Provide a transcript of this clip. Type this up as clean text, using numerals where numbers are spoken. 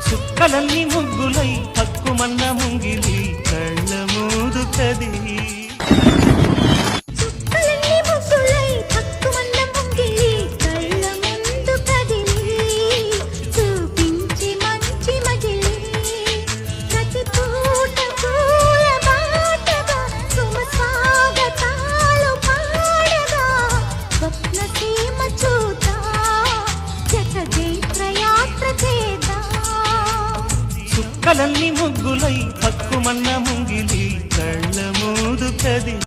చుక్కలన్నీ ముగ్గులై హక్కుమన్న ముంగిలి కళ్ళ ముందు కదిలి చుక్కలన్నీ ముగ్గులై హక్కుమన్న ముంగిలి కళ్ళ ముందు కదిలి